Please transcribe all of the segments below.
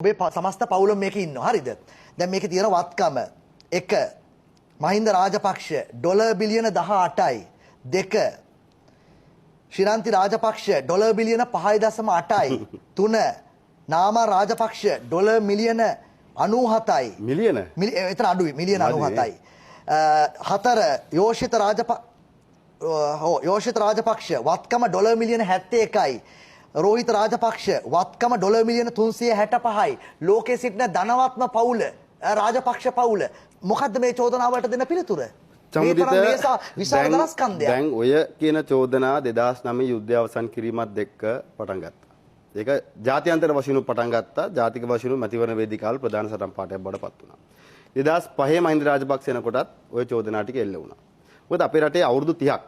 ඔබේ සමස්ත පවුලම මේකේ ඉන්නවා. හරිද? දැන් මේකේ තියෙන වත්කම 1 මහින්ද රාජපක්ෂ ඩොලර් බිලියන 18යි 2 ශිරන්ති රාජපක්ෂ ඩොලර් බිලියන 5.8යි 3 නාමා රාජපක්ෂ ඩොලර් මිලියන 97යි මිලියන එතන අඩුයි මිලියන 97යි 4 යෝෂිත රාජපක්ෂ වත්කම ඩොලර් මිලියන 71යි රෝහිත රාජපක්ෂ වත්කම ඩොලර් මිලියන 365යි ලෝකයේ සිටින ධනවත්ම පවුල රාජපක්ෂ පවුල මොකද්ද මේ චෝදනාව වලට දෙන පිළිතුර? දැන් ඔය කියන චෝදනා 2009 යුද්ධය අවසන් කිරීමත් එක්ක පටන් ගත්තා. ඒක ජාත්‍යන්තර වශයෙන් පටන් ගත්තා. ජාතික වශයෙන් මැතිවරණ වේදිකාවල ප්‍රධාන සටන් පාඨයක් බවට පත් වුණා. 2005 මහින්ද රාජපක්ෂ එනකොටත් ওই චෝදනා ටික එල්ල වුණා. මොකද අපේ රටේ අවුරුදු 30ක්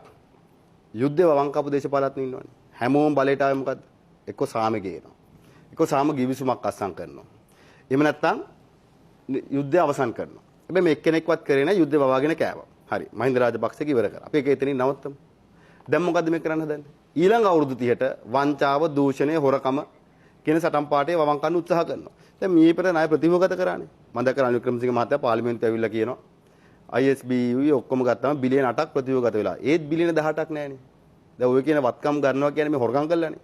යුද්ධය වවංකපු දේශපාලඥයෝ ඉන්නවනේ. හැමෝම බලයට ආවේ මොකද්ද? එක්ක සාම ගේනවා. එක්ක සාම ගිවිසුමක් අත්සන් කරනවා. එහෙම නැත්නම් යුද්ධය අවසන් කරනවා. හැබැයි මේ එක්කෙනෙක්වත් කරේ නැහැ යුද්ධය වවාගෙන කෑවා. හරි. මහින්ද රාජපක්ෂ කිවර කරා. අපි ඒක එතනින් නවත්තමු. දැන් මොකද්ද මේ කරන්න හදන්නේ? ඊළඟ අවුරුදු 30ට වංචාව, දූෂණය, හොරකම කියන සටන් පාඨයේ වවං කරන්න උත්සාහ කරනවා. දැන් මේ පෙර ණය ප්‍රතිවගත කරානේ. මම දැක්ක රනිල් වික්‍රමසිංහ මහත්තයා පාර්ලිමේන්තුවේ ඇවිල්ලා කියනවා ISBU ඔක්කොම ගත්තම බිලියන 8ක් ප්‍රතිවගත වෙලා. ඒත් බිලියන 18ක් නැහැනේ. දැන් ඔය කියන වත්කම් ගන්නවා කියන්නේ මේ හොරකම් කළානේ.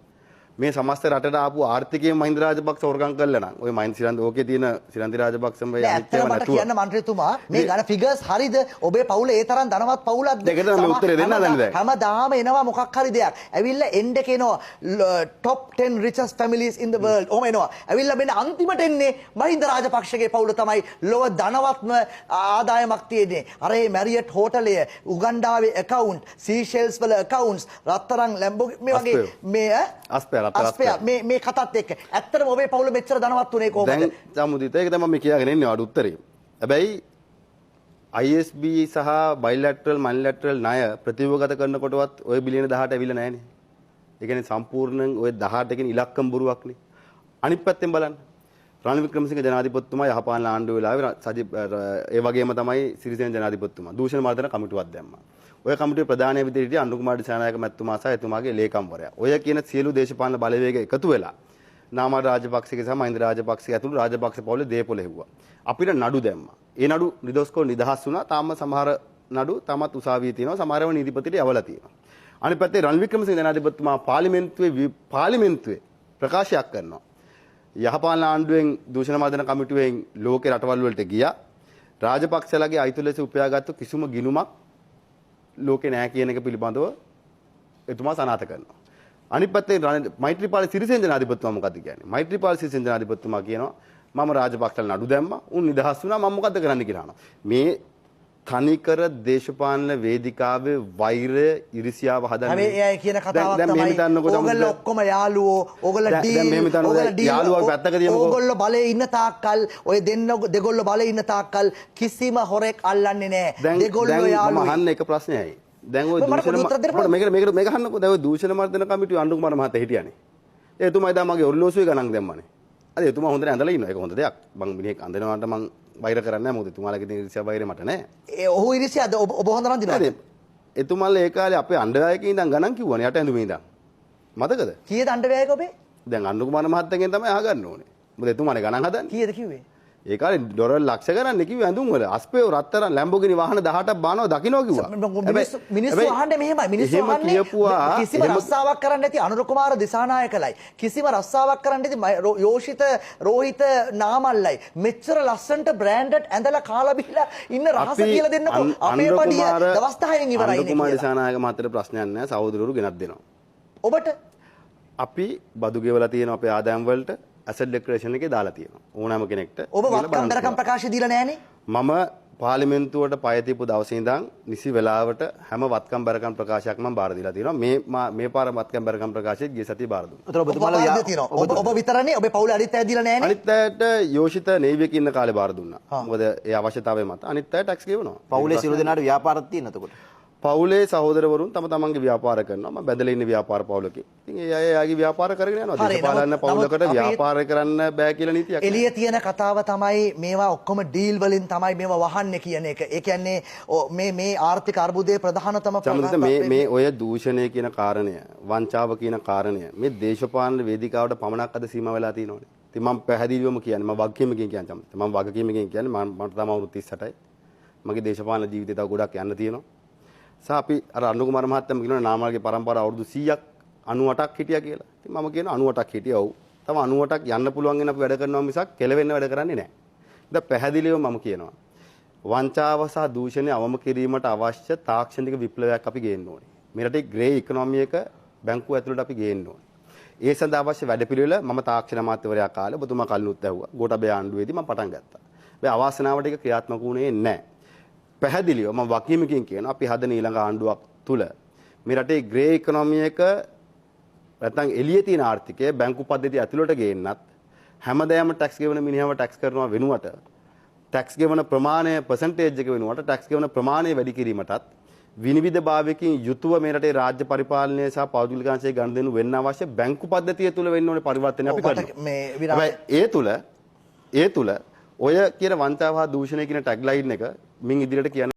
මේ සමස්ත රටට ආපු ආර්ථිකයෙන් මහින්ද රාජපක්ෂ හොරකම් කළා නම් ඔය මහින්ද ශිරන්ති ඕකේ තියෙන ශිරන්ති රාජපක්ෂම වේ අනිත්‍යම නැතුව. මට කියන්න මන්ත්‍රීතුමා මේ ගණ ෆිගර්ස් හරිද? ඔබේ පවුල ඒ තරම් ධනවත් පවුලක්ද? දෙකට මම උත්තරේ දෙන්න හදන්නේ දැන්. හැමදාම එනවා මොකක් හරි දෙයක්. ඇවිල්ලා එන්න කියනවා top 10 richest families in the world. ඔහම එනවා. ඇවිල්ලා මෙන්න අන්තිමට එන්නේ මහින්ද රාජපක්ෂගේ පවුල තමයි ලොව ධනවත්ම ආදායමක් තියෙන්නේ. අර මේ මැරියට් හෝටලය, උගන්ඩාවේ account, සීෂෙල්ස් වල accounts, රත්තරන් ලැම්බෝ මේ වගේ මේ මේ කතාත් එක්ක ඇත්තටම ඔබේ පවුල මෙච්චර ධනවත් උනේ කොහොමද? දැන් සමුදිත ඒක තමයි මම කියාගෙන ඉන්නේ අඩු උත්තරේ. හැබැයි ISB සහ බයිලැටරල් මනිලැටරල් ණය ප්‍රතිවගත කරනකොටවත් ওই බිලියන 18 ඇවිල්ලා නැහනේ. ඒ කියන්නේ සම්පූර්ණයෙන් ওই 18 කියන ඉලක්කම් බොරුවක්නේ. අනිත් පැත්තෙන් බලන්න. රනිල් වික්‍රමසිංහ ජනාධිපතිතුමා යහපාලන ආණ්ඩුව වෙලාවේ ඒ වගේම තමයි සිරිසේන ජනාධිපතිතුමා දූෂණ මර්දන කමිටුවක් දැම්මා. ඔය කමිටුවේ ප්‍රධානී විදිහට හිටිය අනුකුමාර දිසානායක මැතිතුමා සහ එතුමාගේ ලේකම්වරයා. ඔය කියන සියලු දේශපාලන බලවේග එකතු වෙලා නාමල් රාජපක්ෂගේ සහ මහින්ද රාජපක්ෂගේ ඇතුළු රාජපක්ෂ පවුලේ දේපොළ හෙව්වා. අපිට නඩු දැම්මා. ඒ නඩු නිදොස්කෝ නිදහස් වුණා. තාම සමහර නඩු තාමත් උසාවියේ තියෙනවා. සමහරව නීතිපතිට යවලා තියෙනවා. අනිත් පැත්තේ රනිල් වික්‍රමසිංහ ජනාධිපතිතුමා පාර්ලිමේන්තුවේ ප්‍රකාශයක් කරනවා. යහපාලන ආණ්ඩුවෙන් දූෂණ මර්දන කමිටුවෙන් ලෝකේ රටවල් වලට ගියා. රාජපක්ෂලගේ අයිති ලෙස උපයාගත්තු කිසිම ගිණුමක් ලෝකේ නැහැ කියන එක පිළිබඳව එතුමා සනාථ කරනවා. අනිත් පැත්තේ මෛත්‍රීපාල සිරිසේන ජනාධිපතිතුමා මොකද්ද කියන්නේ? මෛත්‍රීපාල සිරිසේන ජනාධිපතිතුමා කියනවා මම රාජපක්ෂල නඩු දැම්මා. උන් නිදහස් වුණා. මම මොකද්ද කරන්න කියලා අහනවා. මේ තනිකර දේශපාලන වේදිකාවේ වෛරය ඉරිසියාව හදන්නේ. හැබැයි එයා කියන කතාවක් තමයි ඕගොල්ලෝ ඔක්කොම යාළුවෝ, ඕගොල්ලෝ යාළුවෝ පැත්තක තියමුකෝ. ඕගොල්ලෝ බලේ ඉන්න තාක්කල් ඔය දෙගොල්ලෝ බලේ ඉන්න තාක්කල් කිසිම හොරෙක් අල්ලන්නේ නැහැ. දෙගොල්ලෝ යාළුවෝ. මම අහන්න එක ප්‍රශ්නයයි. දැන් ඔය දූෂණ මේක අහන්නකෝ. දැන් ඔය දූෂණ මර්දන කමිටුවේ අනුකුමාර මහත්තයා හිටියානේ. එතුමා එදා මගේ ඔර්ලෝසුවේ ගණන් දැම්මානේ. අද එතුමා හොඳට ඇඳලා ඉන්නවා. ඒක හොඳ දෙයක්. මං මිනිහෙක් අඳිනවාට මං වෛර කරන්නේ නැහැ. මොකද එතුමාලගේ තියෙන ඉරිසියා වෛරය මට නැහැ. ඔහු ඉරිසියාද ඔබ හොඳ නම් දිනවද? එතුමාලා ඒ කාලේ අපේ අණ්ඩවැයකේ ඉඳන් ගණන් කිව්වනේ යට ඇඳුමේ ඉඳන්. මතකද? කීයද අණ්ඩවැයක ඔබේ? දැන් අනුකුමාර මහත්තයාගෙන් තමයි අහගන්න ඕනේ. මොකද එතුමානේ ගණන් හදන්නේ. කීයද කිව්වේ? ඒ කාලේ ඩොලර් ලක්ෂ ගණන් කිව්වේ ඇඳුම් වල. අස්පේ රත්තරන් ලැම්බෝගිනි වාහන 18ක් බානවා දකින්නවා කිව්වා. මිනිස්සු අහන්නේ මෙහෙමයි. මිනිස්සු අහන්නේ කිසිම රස්සාවක් කරන්න නැති අනුර කුමාර දිසානායකලයි. කිසිම රස්සාවක් කරන්න නැති යෝෂිත රෝහිත නාමල්ලයි. මෙච්චර ලස්සනට බ්‍රෑන්ඩඩ් ඇඳලා කාලා බිලා ඉන්න රහස කියලා දෙන්නකෝ. අපේ පඩිය දවස් 10න් ඉවරයි නේ. අනුර කුමාර දිසානායක මහත්තයට ප්‍රශ්නයක් නැහැ. සහෝදරවරු ගෙනත් දෙනවා. ඔබට අපි බදු ගෙවලා තියෙන අපේ ආදායම් වලට ඇසට් ඩෙක්ලරේෂන් එකේ දාලා තියෙනවා. ඕනෑම කෙනෙක්ට. ඔබ වත්කම් දරකම් ප්‍රකාශ දීලා නැහනේ? මම පාර්ලිමේන්තුවට පය තියපු දවසේ ඉඳන් නිසි වෙලාවට හැම වත්කම් බරකම් ප්‍රකාශයක් මම බාර දීලා තියෙනවා. මේ පාර වත්කම් බරකම් ප්‍රකාශයත් ගිය සතියේ බාර දුන්නා. ඔතන ඔබතුමාලා යාද තියෙනවා. ඔබ විතරනේ ඔබේ පවුලේ අනිත් අය දීලා නැහනේ? අනිත් අයට යෝෂිත නේවියක ඉන්න කාලේ බාර දුන්නා. මොකද ඒ අවශ්‍යතාවය මත අනිත් අය ටැක්ස් ගෙවනවා. පවුලේ සියලු දෙනාට ව්‍යාපාරත් තියෙන එතකොට. පවුලේ සහෝදරවරුන් තමන්ගේ ව්‍යාපාර කරනවා. මම බැඳලා ඉන්නේ ව්‍යාපාර පවුලකින්. ඉතින් ඒ අය යාගේ ව්‍යාපාර කරගෙන යනවා. දේශපාලන පවුලකට ව්‍යාපාර කරන්න බෑ කියලා නීතියක්. එළිය තියෙන කතාව තමයි මේවා ඔක්කොම ඩීල් වලින් තමයි මේවා වහන්නේ කියන එක. ඒ කියන්නේ මේ ආර්ථික අර්බුදයේ ප්‍රධානතම මේ ඔය දූෂණය කියන කාරණය, වංචාව කියන කාරණය මේ දේශපාලන වේදිකාවට පමණක් අද සීමා වෙලා තියෙනවනේ. ඉතින් මම පැහැදිලිවම කියන්නේ මම වගකීමකින් කියන්නේ තමයි. මම වගකීමකින් කියන්නේ මට තමයි අවුරුදු 38යි. මගේ දේශපාලන ජීවිතය තව ගොඩක් යන්න තියෙනවා. සා අපි අර අනුකුමාර මහත්තයම කියනවා නාමල්ගේ පරම්පරාව අවුරුදු 100ක් 98ක් හිටියා කියලා. ඉතින් මම කියනවා 98ක් හිටියා. ඔව්. තව 98ක් යන්න පුළුවන් වෙන අපි වැඩ කරනවා මිසක් කෙලවෙන්න වැඩ කරන්නේ නැහැ. ඉතින් පැහැදිලිව මම කියනවා. වංචාව සහ දූෂණය අවම කිරීමට අවශ්‍ය තාක්ෂණික විප්ලවයක් අපි ගේන්න ඕනේ. මේ රටේ ග්‍රේ ඉකොනොමි එක බැංකුව ඇතුළට අපි ගේන්න ඕනේ. ඒ සඳහා අවශ්‍ය වැඩපිළිවෙල මම තාක්ෂණ අමාත්‍යවරයා කාලේ ඔබතුමා කලිනුත් ඇහුවා. ගෝඨාභය ආණ්ඩුවේදී මම පටන් ගත්තා. මේ අවාසනාවට ඒක ක්‍රියාත්මක වුණේ නැහැ. පැහැදිලිව මම වකීමකින් කියනවා අපි හදන ඊළඟ ආණ්ඩුවක් තුල මේ රටේ ග්‍රේ ඉකොනොමි එක නැත්නම් එළියේ තියෙන ආර්ථිකය බැංකු පද්ධතිය ඇතුළට ගේන්නත් හැමදාම ටැක්ස් ගෙවන මිනිහව ටැක්ස් කරනවා වෙනුවට ටැක්ස් ගෙවන ප්‍රමාණය පර්සන්ටේජ් එක වෙනුවට ටැක්ස් ගෙවන ප්‍රමාණය වැඩි කිරීමටත් විනිවිද භාවයකින් යුතුව මේ රටේ රාජ්‍ය පරිපාලනය සහ පෞද්ගලිකාංශයේ ගනුදෙනු වෙන්න අවශ්‍ය බැංකු පද්ධතිය තුල වෙන්න ඕනේ පරිවර්තනය අපි කරනවා. හැබැයි ඒ තුල ඔය කියන වංචාව හා දූෂණය කියන ටැග්ලයින් එක මින් ඉදිරියට කියන්න